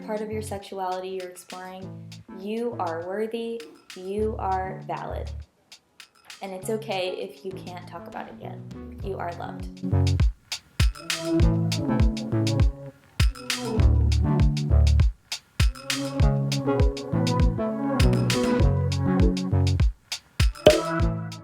part of your sexuality you're exploring, you are worthy, you are valid. And it's okay if you can't talk about it yet. You are loved.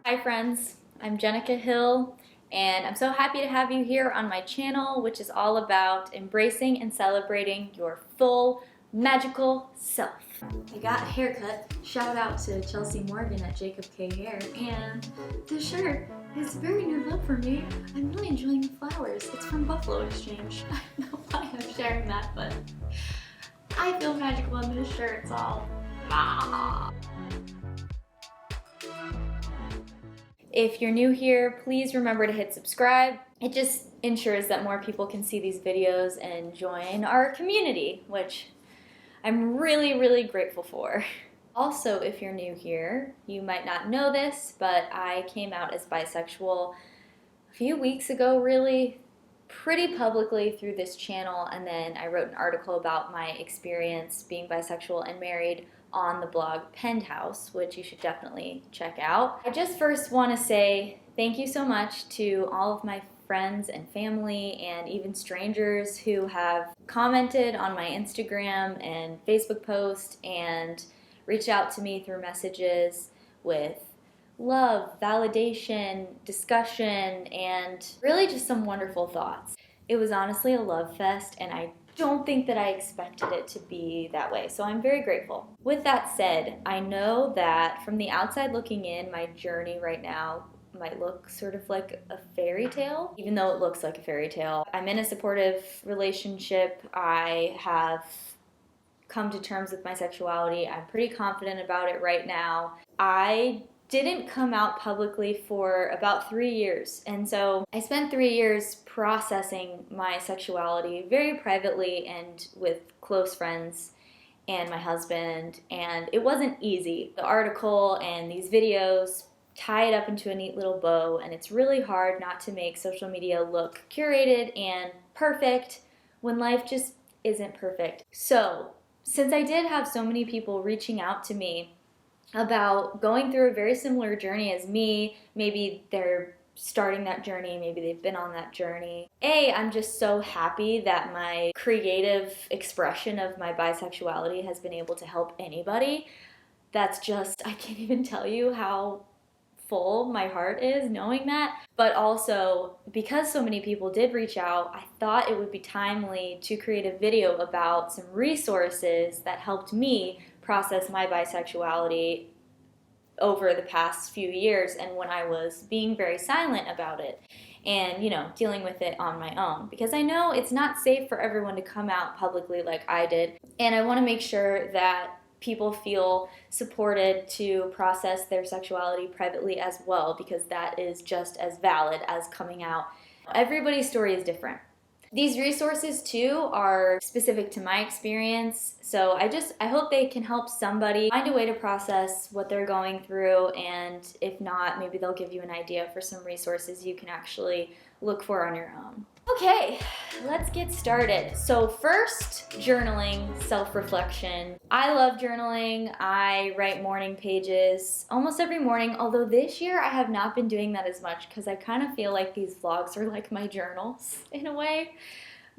Hi friends, I'm Jenica Hill, and I'm so happy to have you here on my channel, which is all about embracing and celebrating your full, magical self. I got a haircut. Shout out to Chelsea Morgan at Jacob K Hair, and this shirt is a very new look for me. I'm really enjoying the flowers. It's from Buffalo Exchange. I don't know why I'm sharing that, but I feel magical in this shirt. It's all If you're new here, please remember to hit subscribe. It just ensures that more people can see these videos and join our community, which I'm really grateful for. Also, if you're new here, you might not know this, but I came out as bisexual a few weeks ago, really, pretty publicly through this channel, and then I wrote an article about my experience being bisexual and married on the blog Penthouse, which you should definitely check out. I just first want to say thank you so much to all of my friends and family and even strangers who have commented on my Instagram and Facebook post and reached out to me through messages with love, validation, discussion, and really just some wonderful thoughts. It was honestly a love fest, and I don't think that I expected it to be that way, so I'm very grateful. With that said, I know that from the outside looking in, my journey right now might look sort of like a fairy tale, even though it looks like a fairy tale. I'm in a supportive relationship. I have come to terms with my sexuality. I'm pretty confident about it right now. I didn't come out publicly for about 3 years, and so I spent 3 years processing my sexuality very privately and with close friends and my husband, and it wasn't easy. The article and these videos tie it up into a neat little bow, and it's really hard not to make social media look curated and perfect when life just isn't perfect. So, since I did have so many people reaching out to me about going through a very similar journey as me, maybe they're starting that journey, maybe they've been on that journey. I'm just so happy that my creative expression of my bisexuality has been able to help anybody. That's just, I can't even tell you how full my heart is knowing that. But also, because so many people did reach out, I thought it would be timely to create a video about some resources that helped me process my bisexuality over the past few years and when I was being very silent about it and, dealing with it on my own. Because I know it's not safe for everyone to come out publicly like I did, and I want to make sure that people feel supported to process their sexuality privately as well, because that is just as valid as coming out. Everybody's story is different. These resources too are specific to my experience, so I hope they can help somebody find a way to process what they're going through, and if not, maybe they'll give you an idea for some resources you can actually look for on your own. Okay, let's get started. So first, journaling, self-reflection. I love journaling. I write morning pages almost every morning, although this year I have not been doing that as much because I kind of feel like these vlogs are like my journals in a way.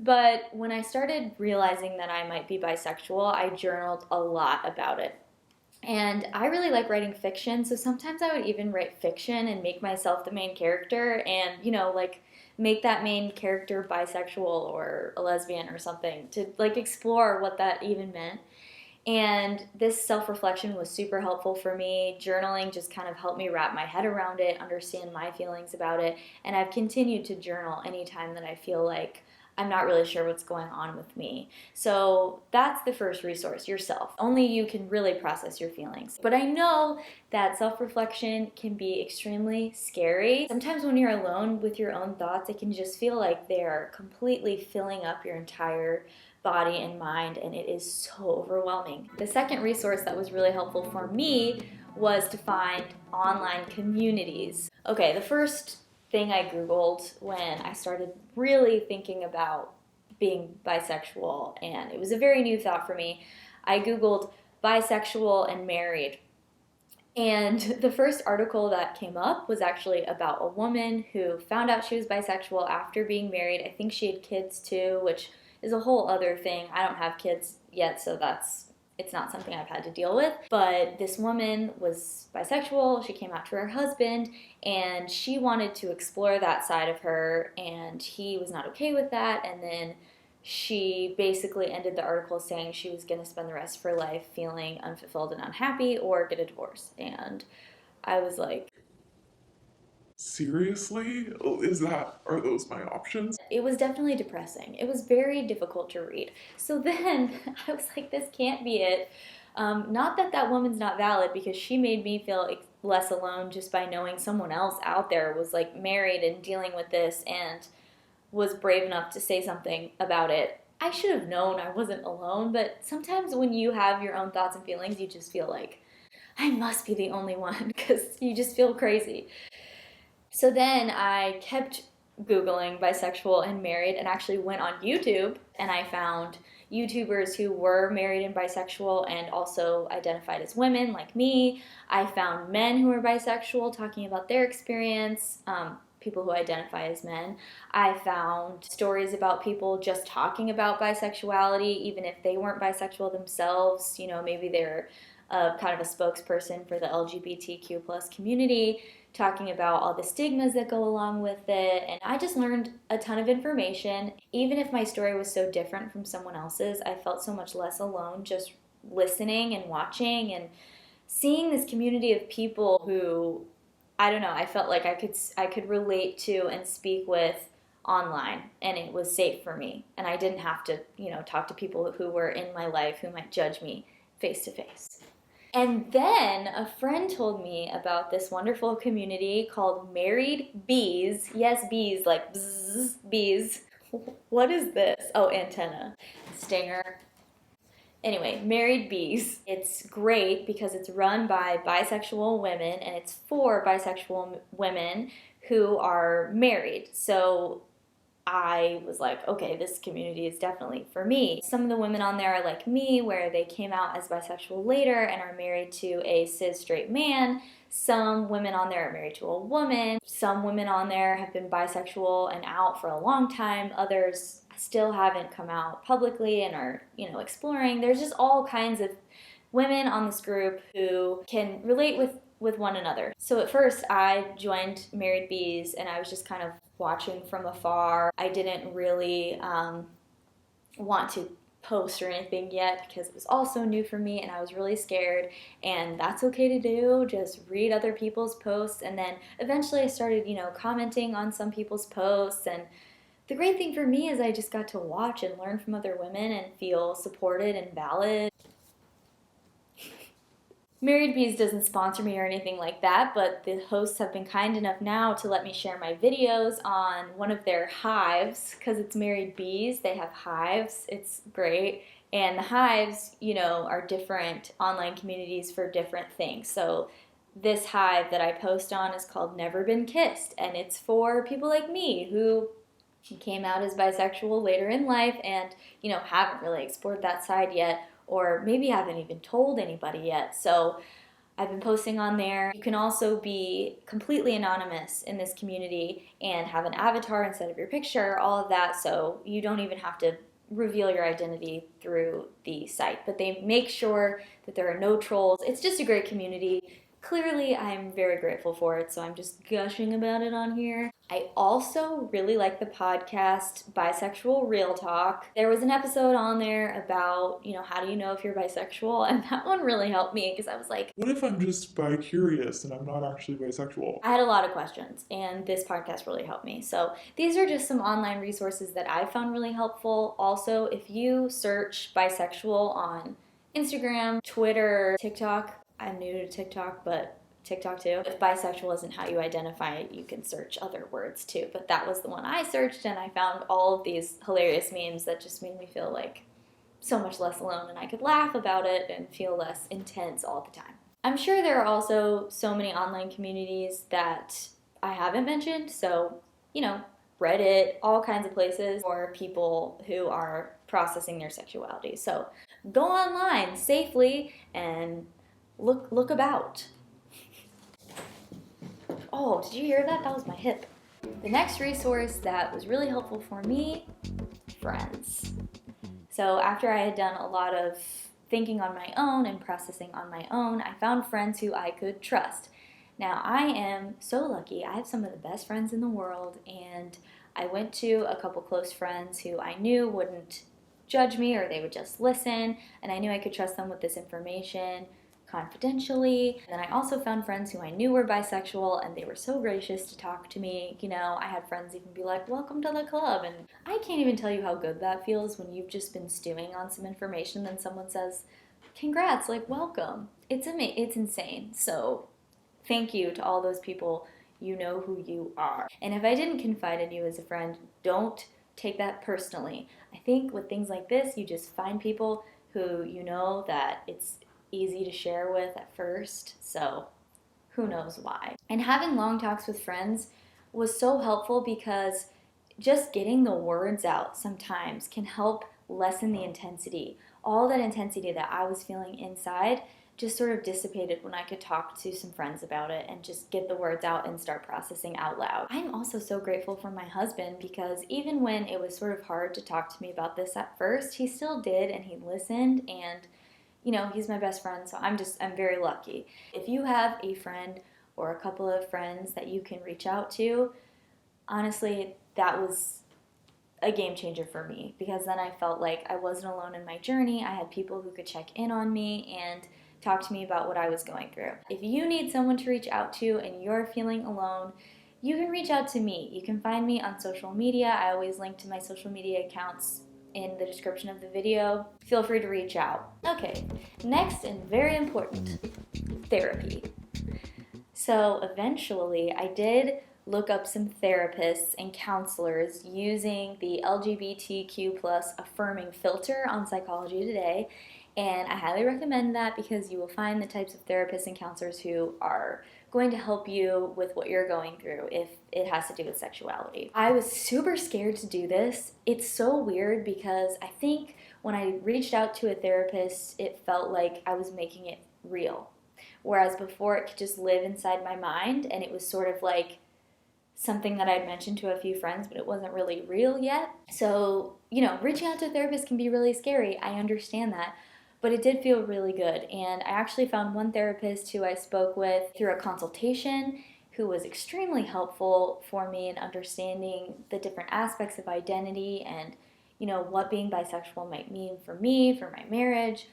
But when I started realizing that I might be bisexual, I journaled a lot about it. And I really like writing fiction, so sometimes I would even write fiction and make myself the main character and, make that main character bisexual or a lesbian or something to explore what that even meant. And this self-reflection was super helpful for me. Journaling just kind of helped me wrap my head around it, understand my feelings about it, and I've continued to journal anytime that I feel like I'm not really sure what's going on with me. So that's the first resource, yourself. Only you can really process your feelings. But I know that self-reflection can be extremely scary. Sometimes when you're alone with your own thoughts, it can just feel like they're completely filling up your entire body and mind, and it is so overwhelming. The second resource that was really helpful for me was to find online communities. Okay, the first thing I Googled when I started really thinking about being bisexual, and it was a very new thought for me. I Googled bisexual and married, and the first article that came up was actually about a woman who found out she was bisexual after being married. I think she had kids too, which is a whole other thing. I don't have kids yet, so it's not something I've had to deal with. But this woman was bisexual. She came out to her husband, and she wanted to explore that side of her, and he was not okay with that. And then she basically ended the article saying she was going to spend the rest of her life feeling unfulfilled and unhappy or get a divorce. And I was like, seriously? Are those my options? it was definitely depressing. It was very difficult to read. So then I was like, this can't be it. Not that that woman's not valid, because she made me feel less alone just by knowing someone else out there was like married and dealing with this and was brave enough to say something about it. I should have known I wasn't alone, but sometimes when you have your own thoughts and feelings, you just feel like, I must be the only one, because you just feel crazy. So then I kept Googling bisexual and married, and actually went on YouTube, and I found YouTubers who were married and bisexual and also identified as women like me. I found men who were bisexual talking about their experience, people who identify as men. I found stories about people just talking about bisexuality, even if they weren't bisexual themselves. You know, maybe they're kind of a spokesperson for the LGBTQ plus community, talking about all the stigmas that go along with it. And I just learned a ton of information. Even if my story was so different from someone else's, I felt so much less alone just listening and watching and seeing this community of people who, I don't know, I felt like I could relate to and speak with online, and it was safe for me. And I didn't have to, talk to people who were in my life who might judge me face to face. And then a friend told me about this wonderful community called Married Bees. Yes, bees, like bzzz, bees. What is this? Oh, antenna. Stinger. Anyway, Married Bees. It's great because it's run by bisexual women, and it's for bisexual women who are married. So I was like, okay, this community is definitely for me. Some of the women on there are like me, where they came out as bisexual later and are married to a cis straight man. Some women on there are married to a woman. Some women on there have been bisexual and out for a long time. Others still haven't come out publicly and are, exploring. There's just all kinds of women on this group who can relate with one another. So at first I joined Married Bees, and I was just kind of watching from afar. I didn't really want to post or anything yet because it was all so new for me, and I was really scared. And that's okay to do, just read other people's posts. And then eventually I started, commenting on some people's posts. And the great thing for me is I just got to watch and learn from other women and feel supported and valid. Married Bees doesn't sponsor me or anything like that, but the hosts have been kind enough now to let me share my videos on one of their hives, because it's Married Bees. They have hives. It's great. And the hives, are different online communities for different things. So this hive that I post on is called Never Been Kissed, and it's for people like me who came out as bisexual later in life and, haven't really explored that side yet, or maybe haven't even told anybody yet. So I've been posting on there. You can also be completely anonymous in this community and have an avatar instead of your picture, all of that, so you don't even have to reveal your identity through the site. But they make sure that there are no trolls. It's just a great community. Clearly, I'm very grateful for it, so I'm just gushing about it on here. I also really like the podcast Bisexual Real Talk. There was an episode on there about, how do you know if you're bisexual? And that one really helped me because I was like, what if I'm just bi-curious and I'm not actually bisexual? I had a lot of questions, and this podcast really helped me. So these are just some online resources that I found really helpful. Also, if you search bisexual on Instagram, Twitter, TikTok, I'm new to TikTok, but TikTok too. If bisexual isn't how you identify, you can search other words too. But that was the one I searched, and I found all of these hilarious memes that just made me feel like so much less alone, and I could laugh about it and feel less intense all the time. I'm sure there are also so many online communities that I haven't mentioned, so, Reddit, all kinds of places for people who are processing their sexuality. So go online safely and look about. Oh, did you hear that? That was my hip. The next resource that was really helpful for me, friends. So after I had done a lot of thinking on my own and processing on my own, I found friends who I could trust. Now, I am so lucky. I have some of the best friends in the world, and I went to a couple close friends who I knew wouldn't judge me, or they would just listen, and I knew I could trust them with this information confidentially. And then I also found friends who I knew were bisexual, and they were so gracious to talk to me. You know, I had friends even be like, welcome to the club, and I can't even tell you how good that feels when you've just been stewing on some information, then someone says, congrats, like, welcome. It's insane. So thank you to all those people. You know who you are. And if I didn't confide in you as a friend, don't take that personally. I think with things like this, you just find people who you know that it's easy to share with at first, so who knows why. And having long talks with friends was so helpful because just getting the words out sometimes can help lessen the intensity. All that intensity that I was feeling inside just sort of dissipated when I could talk to some friends about it and just get the words out and start processing out loud. I'm also so grateful for my husband because even when it was sort of hard to talk to me about this at first, he still did, and he listened, and you know, he's my best friend, so I'm very lucky. If you have a friend or a couple of friends that you can reach out to, honestly, that was a game changer for me because then I felt like I wasn't alone in my journey. I had people who could check in on me and talk to me about what I was going through. If you need someone to reach out to and you're feeling alone, you can reach out to me. You can find me on social media. I always link to my social media accounts in the description of the video. Feel free to reach out. Okay, next and very important, therapy. So eventually I did look up some therapists and counselors using the LGBTQ plus affirming filter on Psychology Today, and I highly recommend that because you will find the types of therapists and counselors who are going to help you with what you're going through if it has to do with sexuality. I was super scared to do this. It's so weird because I think when I reached out to a therapist, it felt like I was making it real. Whereas before it could just live inside my mind and it was sort of like something that I'd mentioned to a few friends, but it wasn't really real yet. So, you know, reaching out to a therapist can be really scary. I understand that. But it did feel really good. And I actually found one therapist who I spoke with through a consultation who was extremely helpful for me in understanding the different aspects of identity and, you know, what being bisexual might mean for me, for my marriage,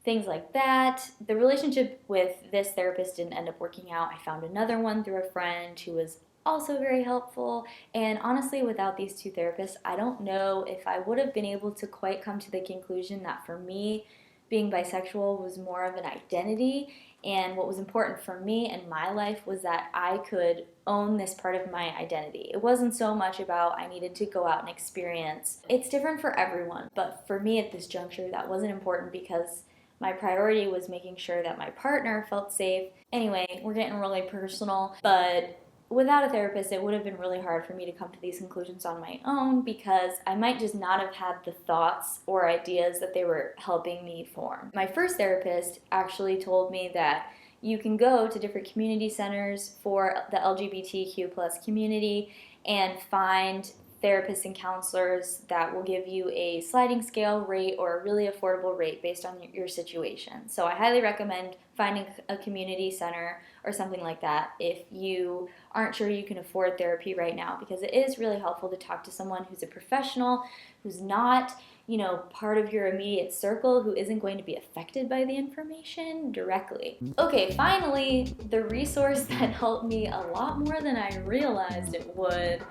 things like that. The relationship with this therapist didn't end up working out. I found another one through a friend who was also very helpful. And honestly, without these two therapists, I don't know if I would have been able to quite come to the conclusion that for me, being bisexual was more of an identity, and what was important for me in my life was that I could own this part of my identity. It wasn't so much about I needed to go out and experience. It's different for everyone, but for me at this juncture, that wasn't important because my priority was making sure that my partner felt safe. Anyway, we're getting really personal, but without a therapist, it would have been really hard for me to come to these conclusions on my own because I might just not have had the thoughts or ideas that they were helping me form. My first therapist actually told me that you can go to different community centers for the LGBTQ plus community and find therapists and counselors that will give you a sliding scale rate or a really affordable rate based on your situation. So I highly recommend finding a community center or something like that if you aren't sure you can afford therapy right now, because it is really helpful to talk to someone who's a professional, who's not, you know, part of your immediate circle, who isn't going to be affected by the information directly. Okay, finally, the resource that helped me a lot more than I realized it would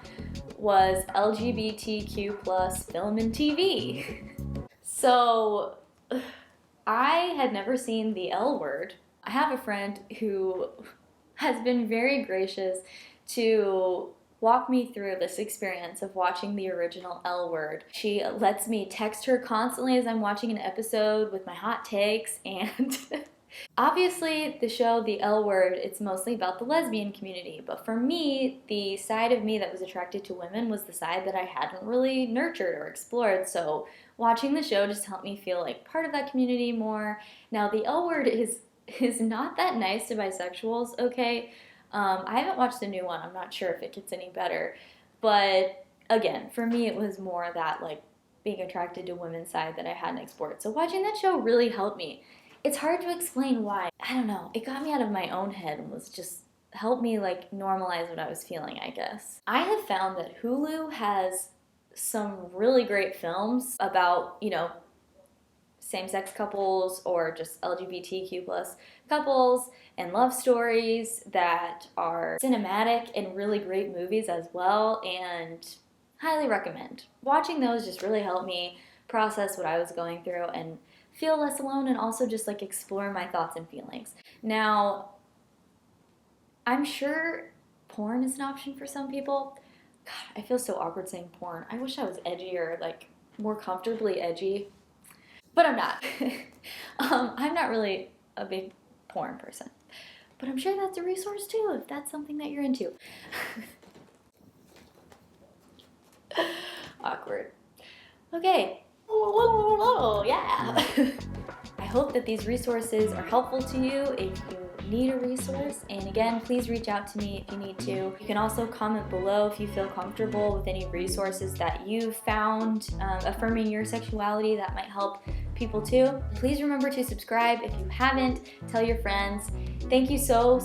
was LGBTQ plus film and TV. So I had never seen the L Word. I have a friend who has been very gracious to walk me through this experience of watching the original L Word. She lets me text her constantly as I'm watching an episode with my hot takes, and Obviously, the show, The L Word, it's mostly about the lesbian community, but for me, the side of me that was attracted to women was the side that I hadn't really nurtured or explored, so watching the show just helped me feel like part of that community more. Now, The L Word is not that nice to bisexuals, okay? I haven't watched the new one, I'm not sure if it gets any better, but again, for me, it was more that, like, being attracted to women's side that I hadn't explored, so watching that show really helped me. It's hard to explain why. I don't know. It got me out of my own head and was just helped me like normalize what I was feeling, I guess. I have found that Hulu has some really great films about, same-sex couples or just LGBTQ plus couples and love stories that are cinematic and really great movies as well, and highly recommend. Watching those just really helped me process what I was going through and feel less alone, and also just like explore my thoughts and feelings. Now, I'm sure porn is an option for some people. God, I feel so awkward saying porn. I wish I was edgier, like more comfortably edgy, but I'm not. I'm not really a big porn person, but I'm sure that's a resource too if that's something that you're into. Awkward. Okay. Yeah. I hope that these resources are helpful to you if you need a resource. And again, please reach out to me if you need to. You can also comment below if you feel comfortable with any resources that you found affirming your sexuality that might help people too. Please remember to subscribe if you haven't. Tell your friends. Thank you so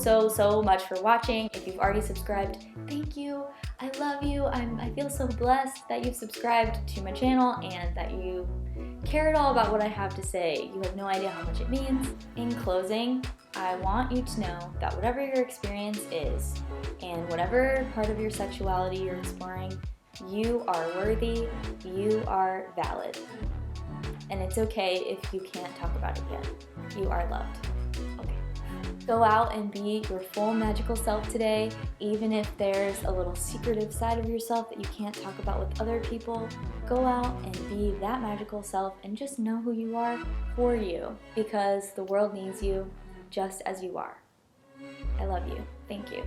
much for watching. If you've already subscribed, thank you. I love you. I feel so blessed that you've subscribed to my channel and that you care at all about what I have to say. You have no idea how much it means. In closing, I want you to know that whatever your experience is and whatever part of your sexuality you're exploring, you are worthy, you are valid. And it's okay if you can't talk about it yet. You are loved. Okay. Go out and be your full magical self today, even if there's a little secretive side of yourself that you can't talk about with other people. Go out and be that magical self and just know who you are for you, because the world needs you just as you are. I love you. Thank you.